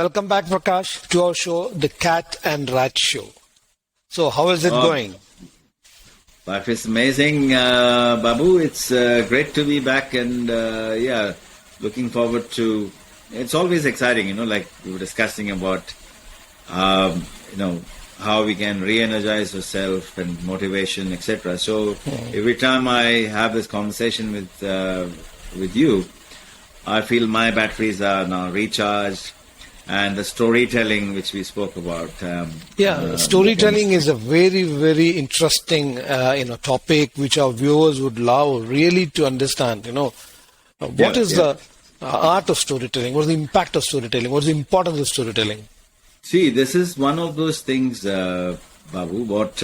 welcome back, Prakash, to our show, The Cat and Rat Show. So, how is it going? Life is amazing, Babu. It's great to be back, and looking forward to. It's always exciting, like we were discussing about, how we can re-energize ourselves and motivation, etc. So every time I have this conversation with you, I feel my batteries are now recharged, and the storytelling which we spoke about. Storytelling is a very, very interesting, topic which our viewers would love really to understand. What is the art of storytelling? What is the impact of storytelling? What is the importance of storytelling? See, this is one of those things, Babu. What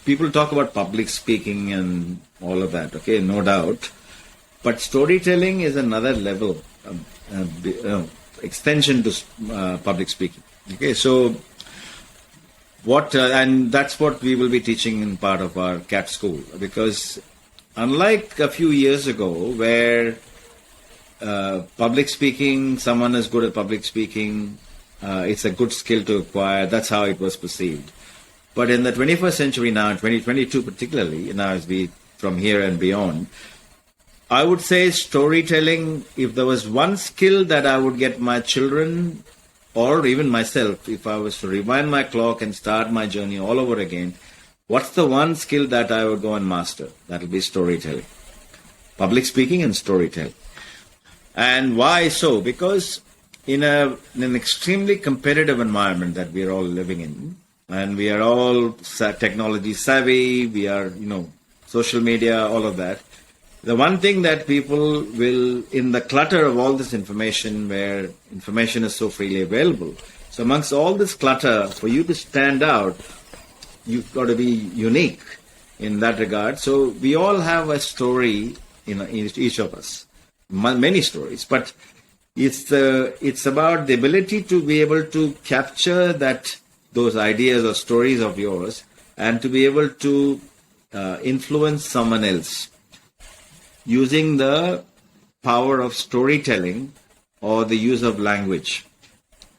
people talk about public speaking and all of that. Okay, no doubt. But storytelling is another level, extension to public speaking. Okay, so and that's what we will be teaching in part of our CAT school. Because unlike a few years ago, where public speaking, someone is good at public speaking, it's a good skill to acquire. That's how it was perceived. But in the 21st century now, 2022 particularly, now as we from here and beyond, I would say storytelling, if there was one skill that I would get my children or even myself, if I was to rewind my clock and start my journey all over again, what's the one skill that I would go and master? That will be storytelling. Public speaking and storytelling. And why so? Because in an extremely competitive environment that we are all living in, and we are all technology savvy, we are, social media, all of that. The one thing that people will, in the clutter of all this information, where information is so freely available, so amongst all this clutter, for you to stand out, you've got to be unique in that regard. So we all have a story in each of us, many stories, but it's about the ability to be able to capture those ideas or stories of yours, and to be able to influence someone else using the power of storytelling or the use of language.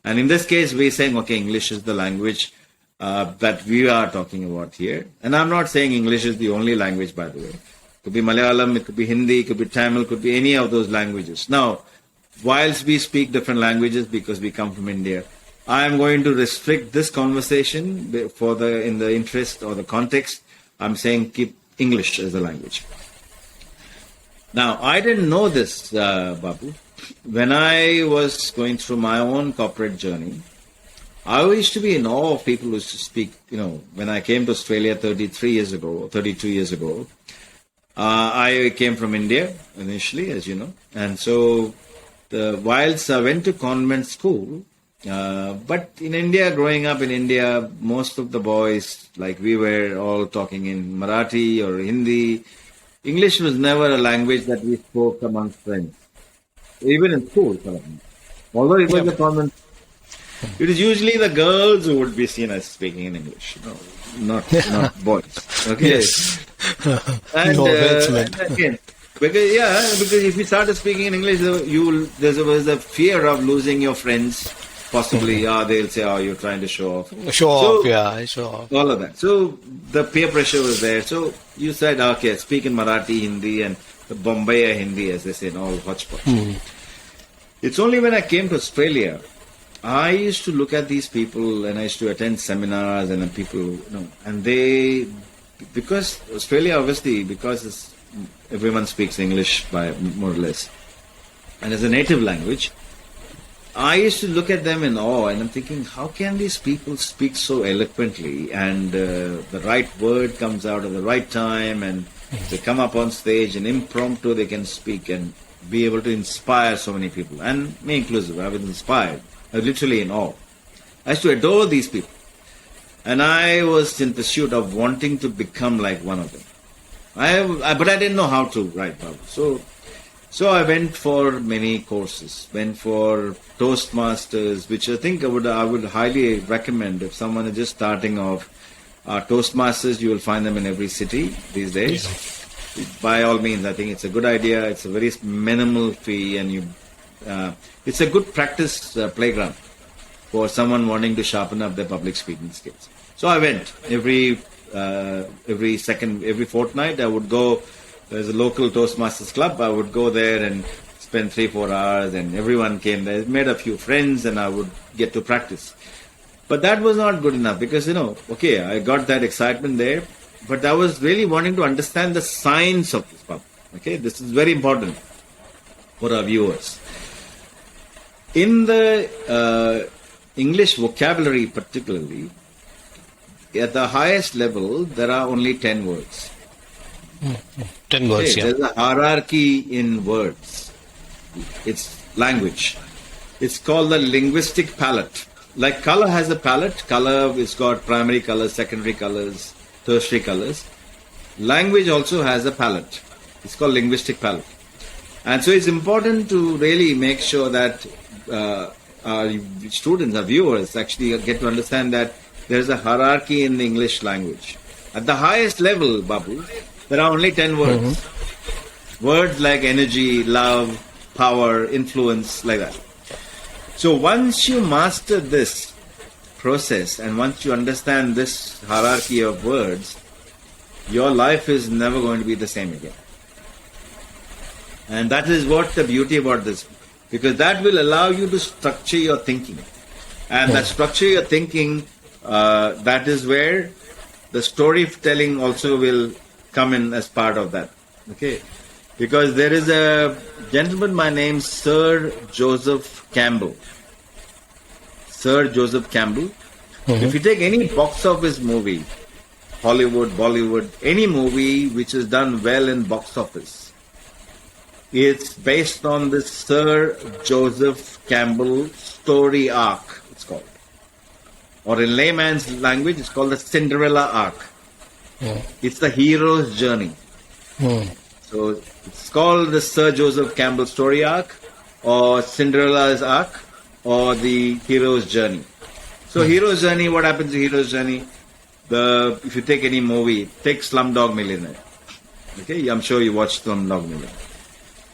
And in this case, we're saying, okay, English is the language that we are talking about here. And I'm not saying English is the only language, by the way. It could be Malayalam, it could be Hindi, it could be Tamil, it could be any of those languages. Now, whilst we speak different languages because we come from India, I am going to restrict this conversation in the interest or the context. I'm saying keep English as the language. Now, I didn't know this, Babu. When I was going through my own corporate journey, I used to be in awe of people who used to speak, when I came to Australia 32 years ago, I came from India initially, as you know. And so, whilst I went to convent school, but in India, growing up in India, most of the boys, like we were all talking in Marathi or Hindi. English was never a language that we spoke amongst friends, even in school. Although it was a common, it is usually the girls who would be seen as speaking in English, not boys. Okay. Yes. And again, because if you started speaking in English, there was a fear of losing your friends. Possibly, they'll say, you're trying to show off. Show off. All of that. So, the peer pressure was there. So, you said, okay, speak in Marathi, Hindi, and the Bombay Hindi, as they say, in all hotspots. It's only when I came to Australia, I used to look at these people, and I used to attend seminars, and then people, and because Australia, obviously, because everyone speaks English by more or less, and as a native language, I used to look at them in awe, and I'm thinking, how can these people speak so eloquently, and the right word comes out at the right time, and they come up on stage and impromptu they can speak and be able to inspire so many people, and me inclusive. I was inspired. I was literally in awe. I used to adore these people, and I was in pursuit of wanting to become like one of them. But I didn't know how to write, Babu. So I went for many courses, went for Toastmasters, which I think I would highly recommend if someone is just starting off. Toastmasters, you will find them in every city these days. Yeah. By all means, I think it's a good idea. It's a very minimal fee, and it's a good practice playground for someone wanting to sharpen up their public speaking skills. So I went every fortnight. I would go. There's a local Toastmasters club. I would go there and spend 3-4 hours, and everyone came there. Made a few friends, and I would get to practice. But that was not good enough because okay, I got that excitement there, but I was really wanting to understand the science of this pub. Okay, this is very important for our viewers. In the English vocabulary, particularly, at the highest level, there are only 10 words. 10 words, okay, yeah. There's a hierarchy in words. It's language. It's called the linguistic palette. Like color has a palette. Color is got primary colors, secondary colors, tertiary colors. Language also has a palette. It's called linguistic palette. And so it's important to really make sure that our students, our viewers, actually get to understand that there's a hierarchy in the English language. At the highest level, Babu, there are only 10 words. Mm-hmm. Words like energy, love, power, influence, like that. So once you master this process and once you understand this hierarchy of words, your life is never going to be the same again. And that is what the beauty about this, because that will allow you to structure your thinking. And that structure your thinking, that is where the storytelling also will come in as part of that. Okay? Because there is a gentleman by name Sir Joseph Campbell. Sir Joseph Campbell. Mm-hmm. If you take any box office movie, Hollywood, Bollywood, any movie which is done well in box office, it's based on this Sir Joseph Campbell story arc, it's called. Or in layman's language, it's called the Cinderella arc. Mm. It's the hero's journey. Mm. So it's called the Sir Joseph Campbell story arc, or Cinderella's arc, or the hero's journey. So hero's journey, what happens in hero's journey? If you take any movie, take Slumdog Millionaire. Okay, I'm sure you watched Slumdog Millionaire.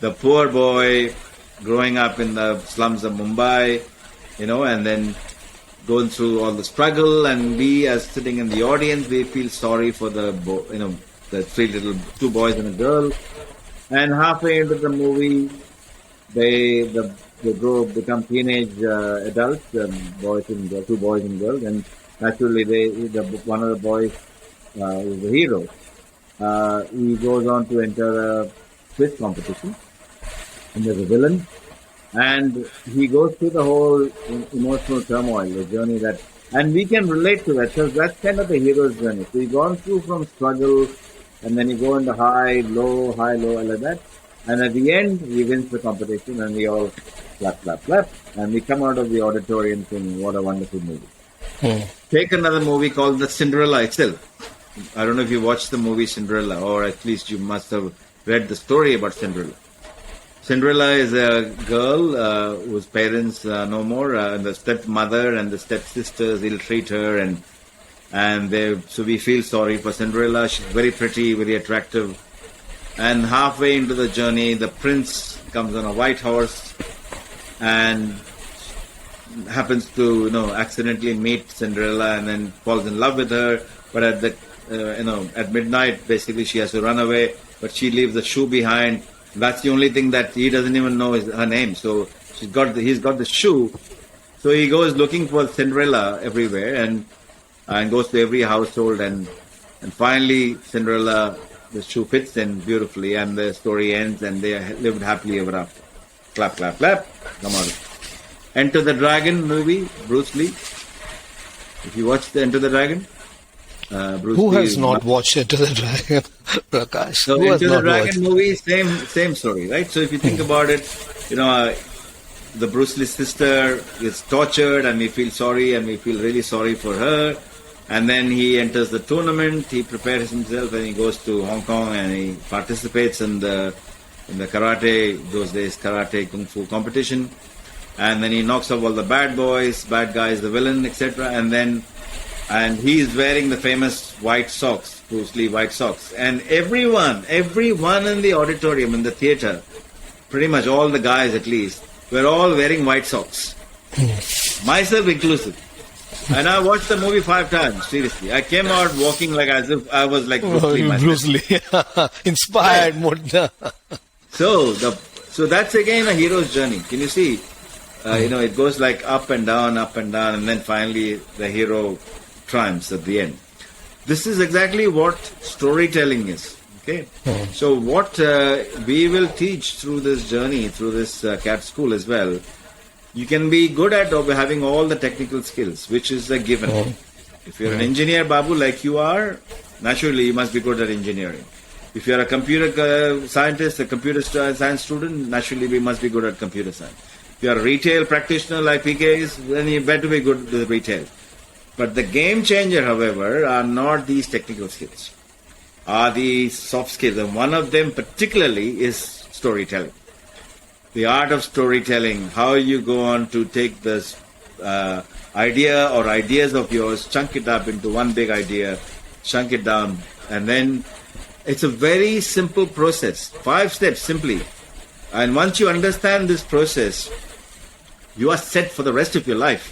The poor boy growing up in the slums of Mumbai, and then going through all the struggle, and we as sitting in the audience, we feel sorry for the two boys and a girl. And halfway into the movie, they become teenage adults, boys and girls, two boys and girls, and naturally one of the boys is the hero. He goes on to enter a quiz competition, and there's a villain, and he goes through the whole emotional turmoil, the journey and we can relate to that, because that's kind of the hero's journey. So he's gone through from struggle, and then you go into high, low, like that, and at the end, he wins the competition, and we all clap, clap, clap, and we come out of the auditorium saying, what a wonderful movie. Take another movie called The Cinderella itself. I don't know if you watched the movie Cinderella, or at least you must have read the story about Cinderella. Cinderella is a girl whose parents no more, the stepmother and the stepsisters ill-treat her, so we feel sorry for Cinderella. She's very pretty, very attractive, and halfway into the journey, the prince comes on a white horse and happens to accidentally meet Cinderella and then falls in love with her. But at midnight, basically she has to run away, but she leaves a shoe behind. That's the only thing that he doesn't even know is her name. So he's got the shoe. So he goes looking for Cinderella everywhere and goes to every household, and finally Cinderella, the shoe fits in beautifully, and the story ends, and they lived happily ever after. Clap, clap, clap. Come on. Enter the Dragon movie, Bruce Lee. If you watch the Enter the Dragon, Bruce Who Lee has not watched Enter the Dragon, Prakash? So Who has Enter the not Dragon watched? movie, same story, right? So if you think about it, the Bruce Lee sister is tortured, and we feel sorry, and we feel really sorry for her. And then he enters the tournament, he prepares himself, and he goes to Hong Kong, and he participates in the karate, those days karate kung fu competition. And then he knocks off all the bad guys, the villain, etc. And he is wearing the famous white socks, Bruce Lee white socks. And everyone in the auditorium, in the theater, pretty much all the guys at least, were all wearing white socks, myself inclusive. And I watched the movie 5 times, seriously. I came out walking like as if I was like Bruce Lee. Bruce Lee. Inspired mode. So that's again a hero's journey. Can you see? It goes like up and down, and then finally the hero triumphs at the end. This is exactly what storytelling is. Okay? So what we will teach through this journey, through this CAT school as well, you can be good at having all the technical skills, which is a given. If you're an engineer, Babu, like you are, naturally you must be good at engineering. If you're a computer scientist, a computer science student, naturally we must be good at computer science. If you're a retail practitioner like PK is, then you better be good with retail. But the game changer, however, are not these technical skills, are the soft skills. And one of them particularly is storytelling. The art of storytelling, how you go on to take this idea or ideas of yours, chunk it up into one big idea, chunk it down, and then it's a very simple process, 5 steps simply. And once you understand this process, you are set for the rest of your life.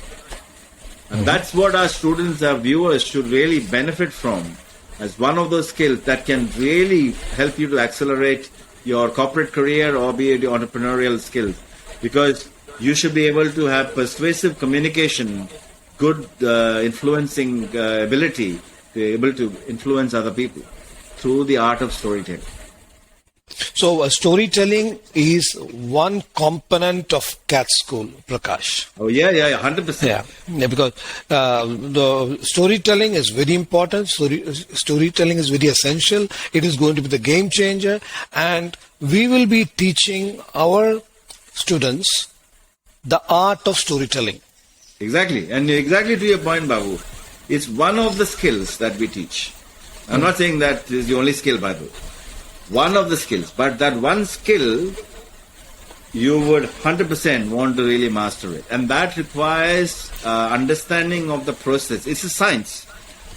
And that's what our students, our viewers should really benefit from as one of those skills that can really help you to accelerate your corporate career or be the entrepreneurial skills, because you should be able to have persuasive communication, good influencing ability to be able to influence other people through the art of storytelling. So storytelling is one component of CAT school, Prakash. Oh yeah, 100%. Yeah, because the storytelling is very important. Storytelling is very essential. It is going to be the game changer, and we will be teaching our students the art of storytelling. Exactly, and exactly to your point, Babu, it's one of the skills that we teach. I'm not saying that is the only skill, by the way. One of the skills, but that one skill, you would 100% want to really master it. And that requires understanding of the process. It's a science.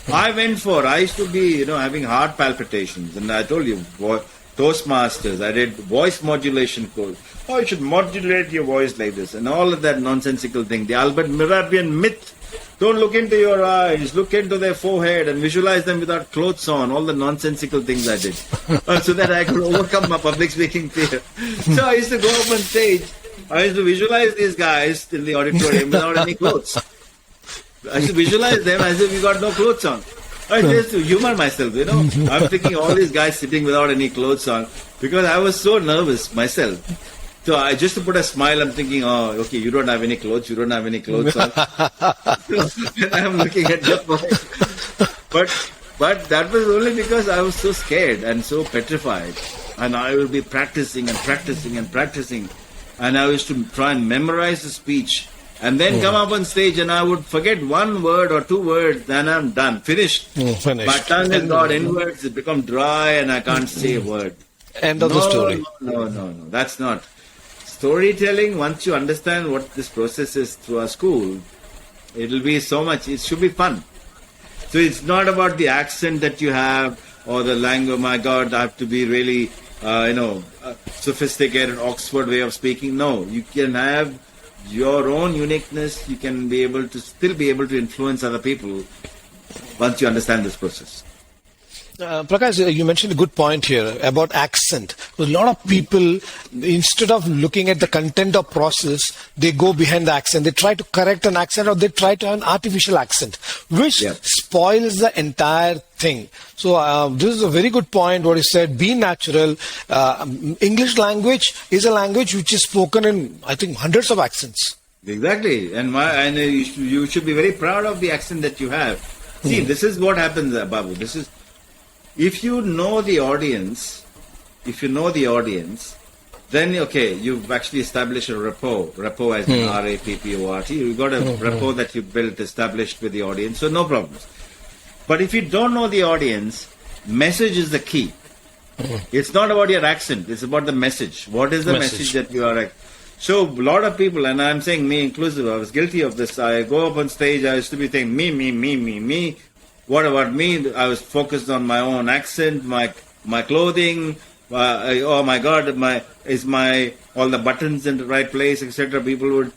I used to be, having heart palpitations. And I told you, Toastmasters, I did voice modulation course. Oh, you should modulate your voice like this. And all of that nonsensical thing. The Albert Mehrabian myth. Don't look into your eyes, look into their forehead and visualize them without clothes on. All the nonsensical things I did. So that I could overcome my public speaking fear. So I used to go up on stage. I used to visualize these guys in the auditorium without any clothes. I used to visualize them as if we got no clothes on. I used to humor myself, I'm thinking all these guys sitting without any clothes on because I was so nervous myself. So I just to put a smile, I'm thinking, oh, okay, you don't have any clothes on. And I'm looking at your point. But that was only because I was so scared and so petrified. And I will be practicing. And I used to try and memorize the speech. And then come up on stage and I would forget one word or 2 words, then I'm done, finished. Finished. My tongue has got inwards, it's become dry and I can't say a word. End of the story. No, that's not. Storytelling, once you understand what this process is through our school, it'll be so much, it should be fun. So it's not about the accent that you have or the language, my God, I have to be really, sophisticated Oxford way of speaking. No, you can have your own uniqueness, you can be able to still be able to influence other people once you understand this process. Prakash, you mentioned a good point here about accent. A lot of people, instead of looking at the content or process, they go behind the accent. They try to correct an accent or they try to have an artificial accent, which spoils the entire thing. So this is a very good point what you said. Be natural. English language is a language which is spoken in, I think, hundreds of accents. Exactly. And you should be very proud of the accent that you have. See, this is what happens, Babu. If you know the audience, then okay, you've actually established a rapport. Rapport as in R-A-P-P-O-R-T. You've got a rapport that you built, established with the audience, so no problems. But if you don't know the audience, message is the key. It's not about your accent, it's about the message. What is the message that you are... So a lot of people, and I'm saying me inclusive, I was guilty of this. I go up on stage, I used to be saying me. What about me? I was focused on my own accent, my clothing, oh my God, all the buttons in the right place, etc. People would,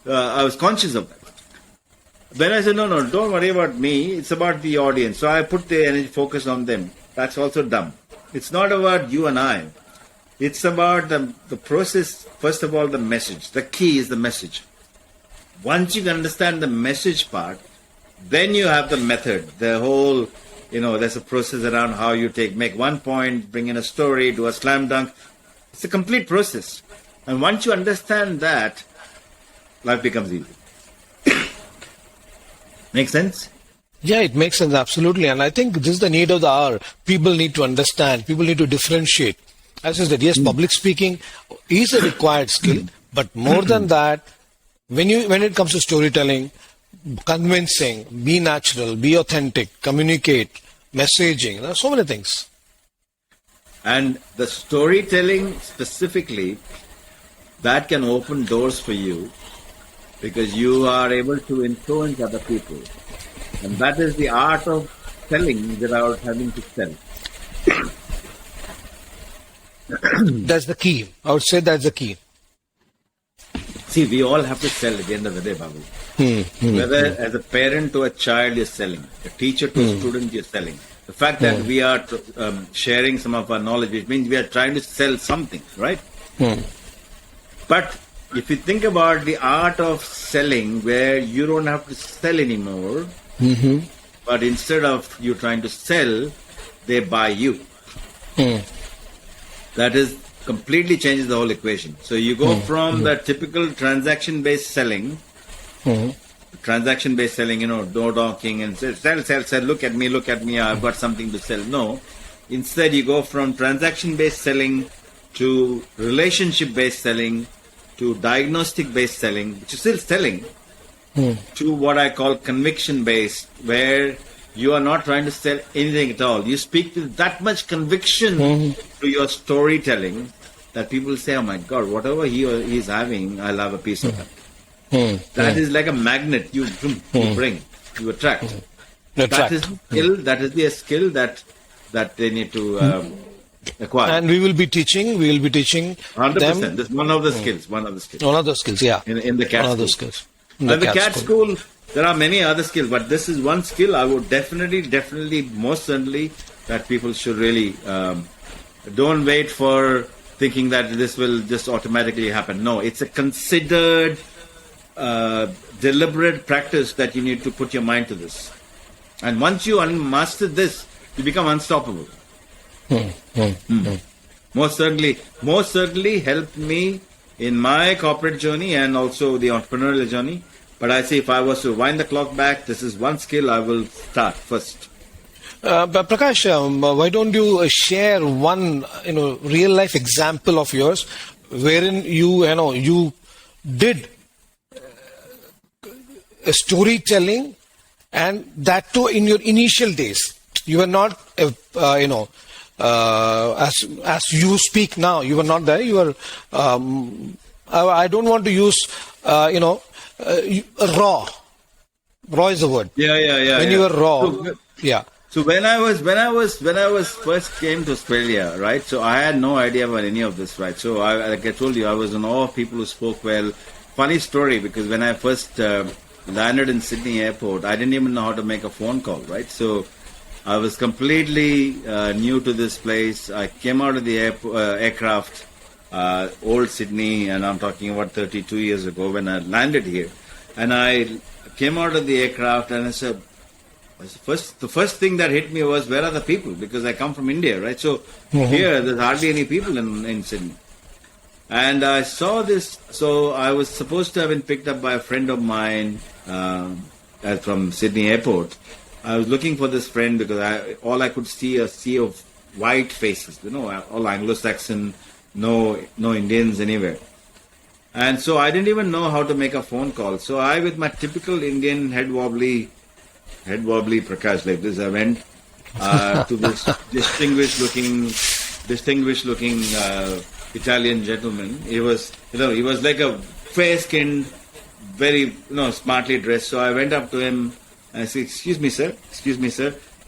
I was conscious of that. Then I said, no, don't worry about me. It's about the audience. So I put the energy focus on them. That's also dumb. It's not about you and I. It's about the process. First of all, the message. The key is the message. Once you understand the message part, then you have the method. The whole, there's a process around how you make one point, bring in a story, do a slam dunk. It's a complete process. And once you understand that, life becomes easy. Make sense? Yeah, it makes sense, absolutely. And I think this is the need of the hour. People need to understand. People need to differentiate. As I said, yes, public speaking is a required skill, but more than that, when it comes to storytelling, convincing, be natural, be authentic, communicate, messaging, there are so many things. And the storytelling specifically, that can open doors for you because you are able to influence other people. And that is the art of selling without having to sell. That's the key. I would say that's the key. See, we all have to sell at the end of the day, Babu. Whether as a parent to a child you're selling, a teacher to a student you're selling. The fact that we are sharing some of our knowledge, which means we are trying to sell something, right? But if you think about the art of selling where you don't have to sell anymore, but instead of you trying to sell, they buy you. That is completely changes the whole equation. So you go from the typical transaction-based selling, no talking and say, sell, look at me, I've got something to sell. No. Instead, you go from transaction-based selling to relationship-based selling to diagnostic-based selling, which is still selling, to what I call conviction-based, where you are not trying to sell anything at all. You speak with that much conviction to your storytelling that people say, oh my God, whatever he's having, I'll have a piece of that. That is like a magnet. You bring, you attract. That is the skill that they need to acquire. And we will be teaching 100%. them. This is one of the skills. One of the skills, yeah. In the CAT One of school. the skills. And the CAT school, there are many other skills, but this is one skill I would definitely, most certainly, that people should really don't wait for thinking that this will just automatically happen. No, it's a considered, deliberate practice that you need to put your mind to this. And once you master this, you become unstoppable. Most certainly helped me in my corporate journey and also the entrepreneurial journey. But I say if I was to wind the clock back, this is one skill I will start first. But Prakash, why don't you share one real life example of yours wherein you did a storytelling, and that too in your initial days. You were not as you speak now. You were not there. You were. I don't want to use raw. Raw is the word. Yeah. When you were raw, yeah. So when I was first came to Australia, right? So I had no idea about any of this, right? So like I told you, I was in awe of people who spoke well. Funny story, because when I first landed in Sydney airport, I didn't even know how to make a phone call, right? So I was completely new to this place. I came out of the aircraft, old Sydney, and I'm talking about 32 years ago when I landed here. And I came out of the aircraft and I said, the first thing that hit me was, where are the people? Because I come from India, right? So here, there's hardly any people in Sydney. And I saw this, so I was supposed to have been picked up by a friend of mine from Sydney airport. I was looking for this friend because all I could see a sea of white faces, all Anglo-Saxon, no Indians anywhere. And so I didn't even know how to make a phone call. So I, with my typical Indian head wobbly Prakash like this, I went to this distinguished looking Italian gentleman. He was like a fair-skinned, very smartly dressed. So I went up to him and I said, excuse me sir,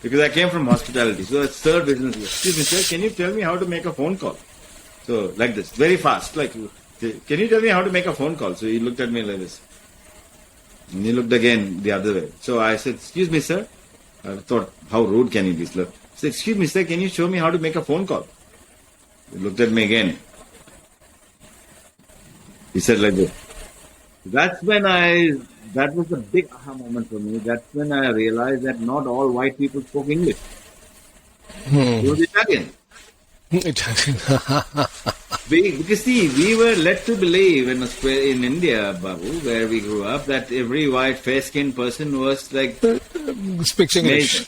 because I came from hospitality. So that's third business. Excuse me, sir, can you tell me how to make a phone call? So like this, very fast. Like, can you tell me how to make a phone call? So he looked at me like this. And he looked again the other way. So I said, excuse me, sir. I thought, how rude can he be? Sir? I said, excuse me, sir, can you show me how to make a phone call? He looked at me again. He said like this. That was a big aha moment for me. That's when I realized that not all white people spoke English. It was Italian. Because see, we were led to believe in India, Babu, where we grew up, that every white fair-skinned person was like Speaks English.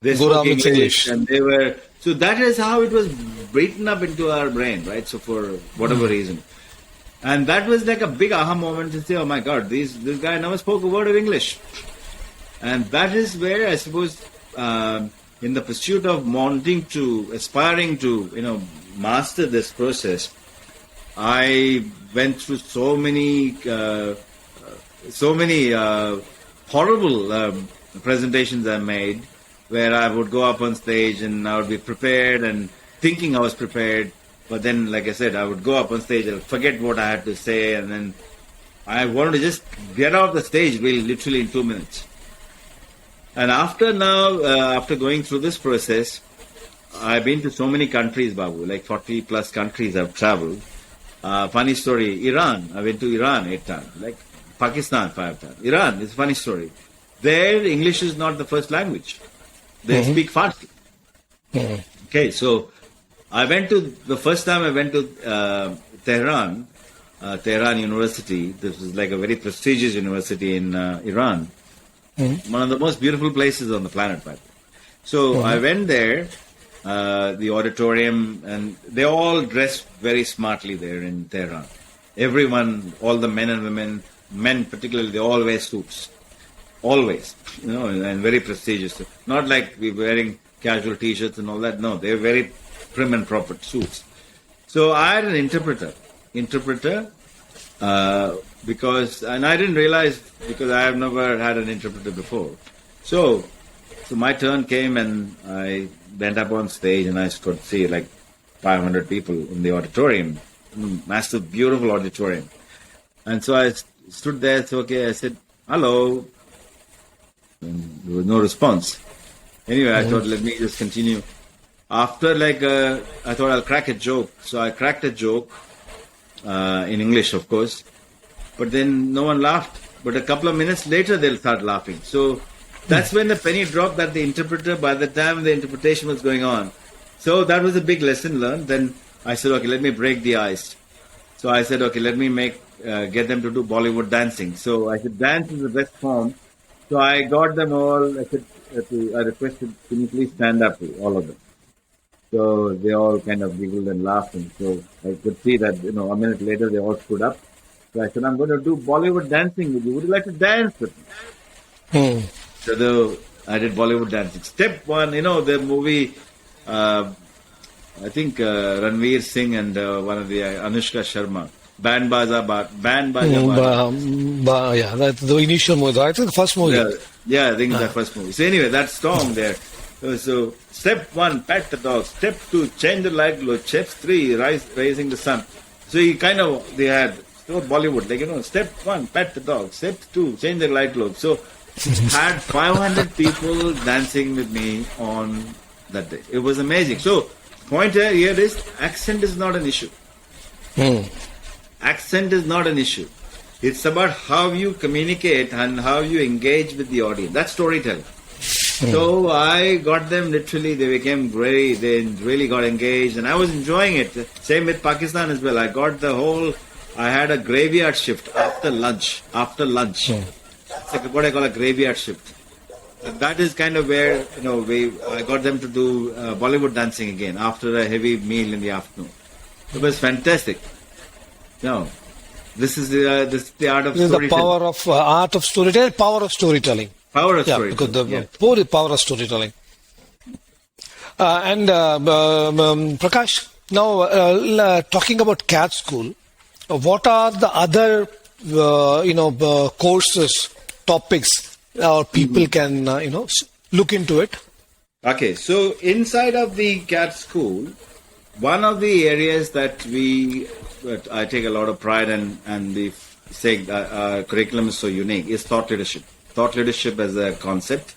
they spoke English, and they were. So that is how it was beaten up into our brain, right? So for whatever reason. And that was like a big aha moment to say, oh my God, this guy never spoke a word of English. And that is where I suppose, in the pursuit of aspiring to, master this process, I went through so many horrible presentations I made, where I would go up on stage and I would be prepared and thinking I was prepared. But then, like I said, I would go up on stage, I'll forget what I had to say, and then I wanted to just get off the stage really literally in 2 minutes. And after going through this process, I've been to so many countries, Babu, like 40 plus countries I've traveled. Funny story, Iran, I went to Iran 8 times, like Pakistan 5 times. Iran, it's a funny story. There, English is not the first language. They speak Farsi. Okay, so the first time I went to Tehran University. This was like a very prestigious university in Iran. One of the most beautiful places on the planet, by the way. So I went there, the auditorium, and they all dressed very smartly there in Tehran. Everyone, all the men and women, men particularly, they all wear suits. Always, and very prestigious. Not like we're wearing casual t-shirts and all that. No, they're very prim and proper suits. So I had an interpreter, because I didn't realize, because I have never had an interpreter before. So my turn came and I went up on stage and I could see like 500 people in the auditorium, massive, beautiful auditorium. And so I stood there, I said, hello. And there was no response. Anyway, I thought, let me just continue. After I thought I'll crack a joke. So I cracked a joke, in English, of course. But then no one laughed. But a couple of minutes later, they'll start laughing. So that's when the penny dropped that the interpreter, by the time the interpretation was going on. So that was a big lesson learned. Then I said, okay, let me break the ice. So I said, okay, let me get them to do Bollywood dancing. So I said, dance is the best form. So I got them all. I said, I requested, can you please stand up, all of them. So they all kind of giggled and laughed. And so I could see that, a minute later, they all stood up. So I said, I'm going to do Bollywood dancing with you. Would you like to dance with me? So I did Bollywood dancing. Step one, the movie, I think Ranveer Singh and one of the Anushka Sharma. Band Baja. Yeah, that's the initial movie. I think the first movie. Yeah, I think it's the first movie. So anyway, that song there. So step one, pat the dog. Step two, change the light glow. Step three, raising the sun. So they had Bollywood, step one, pat the dog. Step two, change the light glow. So had 500 people dancing with me on that day. It was amazing. So point here is accent is not an issue. Accent is not an issue. It's about how you communicate and how you engage with the audience. That's storytelling. So I got them literally, they really got engaged and I was enjoying it. Same with Pakistan as well. I had a graveyard shift after lunch. It's like what I call a graveyard shift. And that is kind of where, I got them to do Bollywood dancing again after a heavy meal in the afternoon. It was fantastic. This is the art of storytelling. This is the power of art of storytelling, power of storytelling. Power of storytelling. Because the power of storytelling. Prakash, now talking about CAT School, what are the other courses, topics, or people can look into it? Okay, so inside of the CAT school, one of the areas that I take a lot of pride in, and we say our curriculum is so unique, is thought leadership. Thought leadership as a concept,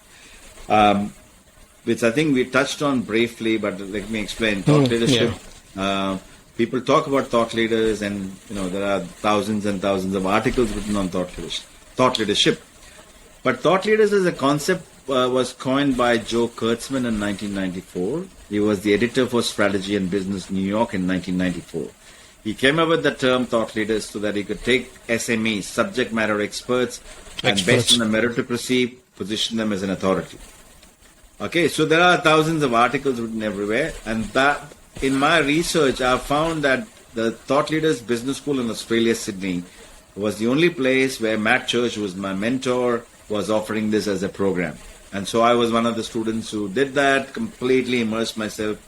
which I think we touched on briefly, but let me explain. Thought leadership. Yeah. People talk about thought leaders, and there are thousands and thousands of articles written on thought leadership. But thought leaders as a concept was coined by Joe Kurtzman in 1994. He was the editor for Strategy and Business New York in 1994. He came up with the term thought leaders so that he could take SMEs, subject matter experts, and based on the meritocracy, position them as an authority. Okay, so there are thousands of articles written everywhere, and that in my research, I found that the Thought Leaders Business School in Australia, Sydney, was the only place where Matt Church, who was my mentor, was offering this as a program. And so I was one of the students who did that, completely immersed myself,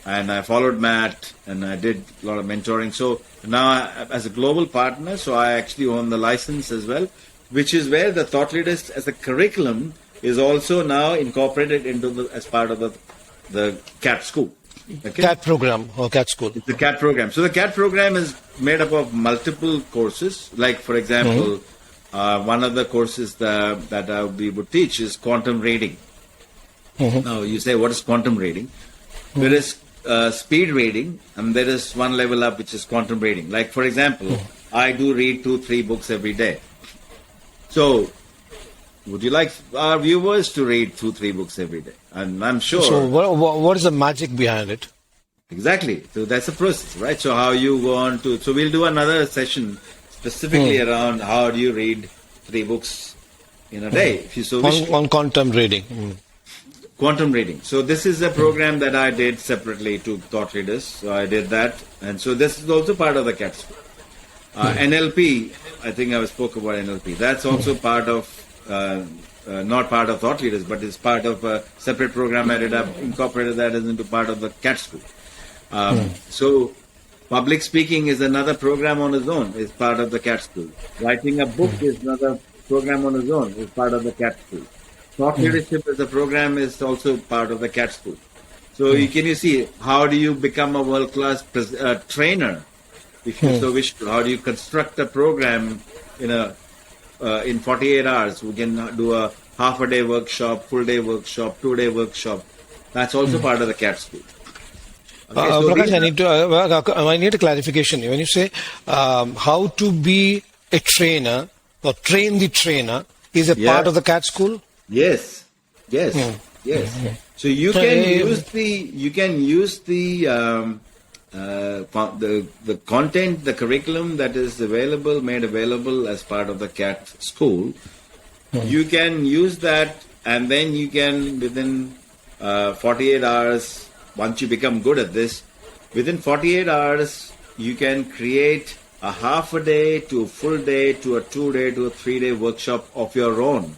and I followed Matt, and I did a lot of mentoring. So now, as a global partner, so I actually own the license as well, which is where the Thought Leaders as a curriculum is also now incorporated into as part of the CAT school. Okay? CAT program or CAT school. It's the CAT program. So the CAT program is made up of multiple courses. Like, for example, one of the courses that we would teach is quantum reading. Now, you say, what is quantum reading? There is speed reading, and there is one level up, which is quantum reading. Like, for example, I do read 2-3 books every day. So, would you like our viewers to read 2-3 books every day? And I'm sure. So, what is the magic behind it? Exactly. So that's a process, right? So how you go on to. So we'll do another session specifically around how do you read 3 books in a day, if you so wish. On quantum reading. Quantum reading. So this is a program that I did separately to thought leaders. So I did that, and so this is also part of the CAT school. NLP. I think I spoke about NLP. That's also part of. Not part of thought leaders, but it's part of a separate program I did. I've incorporated that as into part of the CAT school. So public speaking is another program on its own. It's part of the CAT school. Writing a book is another program on its own. It's part of the CAT school. Thought leadership as a program is also part of the CAT school. So you see how do you become a world-class trainer, if you so wish to? How do you construct a program in 48 hours? We can do a half-a-day workshop, full-day workshop, 2-day workshop. That's also part of the CAT school. Okay, so Prakash, I need a clarification. When you say how to be a trainer or train the trainer is a part of the CAT school? Yes. So you can use the content, the curriculum that is made available as part of the CAT school. You can use that, and then you can, within 48 hours, once you become good at this, within 48 hours, you can create a half a day to a full day to a 2-day to a 3-day workshop of your own,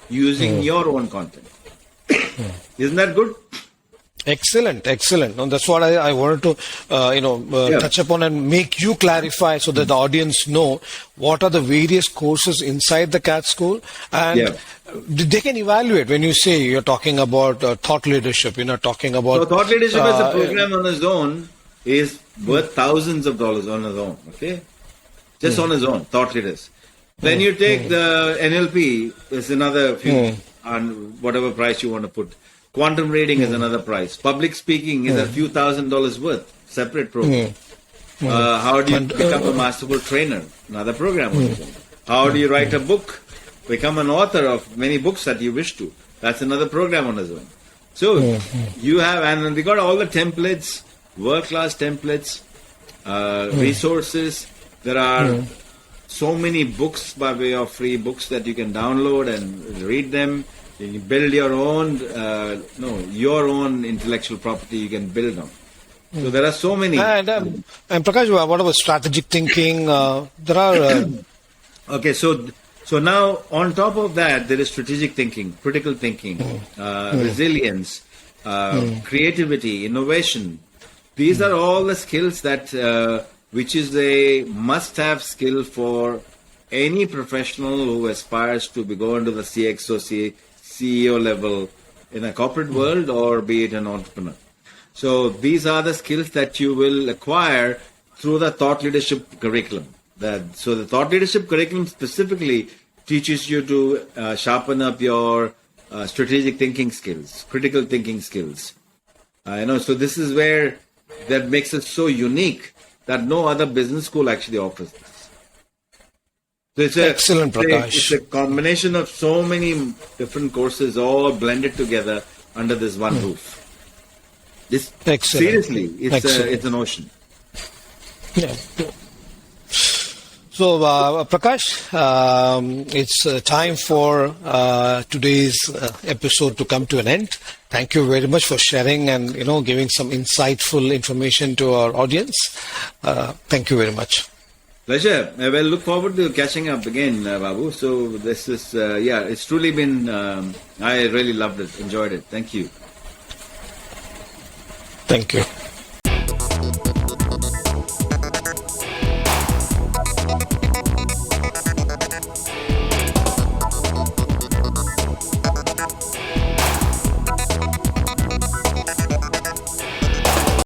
using your own content. Isn't that good? Excellent. No, that's what I wanted to, touch upon and make you clarify so that the audience know what are the various courses inside the CAT school, and they can evaluate. When you say you're talking about thought leadership, you're not talking about. So thought leadership as a program on its own is worth thousands of dollars on its own. Okay, just on its own, thought leaders. Then you take the NLP, is another few, on whatever price you want to put. Quantum reading is another price. Public speaking is a few $1,000s worth, separate program. How do you become a masterful trainer? Another program. How do you write a book? Become an author of many books that you wish to. That's another program on its own. So you have, and we got all the templates, world-class templates, resources. There are so many books by way of free books that you can download and read them. You can build your own, your own intellectual property you can build on. So there are so many. And Prakash, what about strategic thinking? There are. Okay, so now on top of that, there is strategic thinking, critical thinking, resilience, creativity, innovation. These are all the skills that, which is a must-have skill for any professional who aspires to go into the CXO, CEO level in a corporate world or be it an entrepreneur. So these are the skills that you will acquire through the thought leadership curriculum. So the thought leadership curriculum specifically teaches you to sharpen up your strategic thinking skills, critical thinking skills. So this is where that makes it so unique that no other business school actually offers this. So Excellent, Prakash. It's a combination of so many different courses all blended together under this one roof. Excellent. Seriously, it's an ocean. Yeah. So, Prakash, it's time for today's episode to come to an end. Thank you very much for sharing and giving some insightful information to our audience. Thank you very much. Pleasure. I will look forward to catching up again, Babu. So this is it's truly been. I really loved it, enjoyed it. Thank you. Thank you.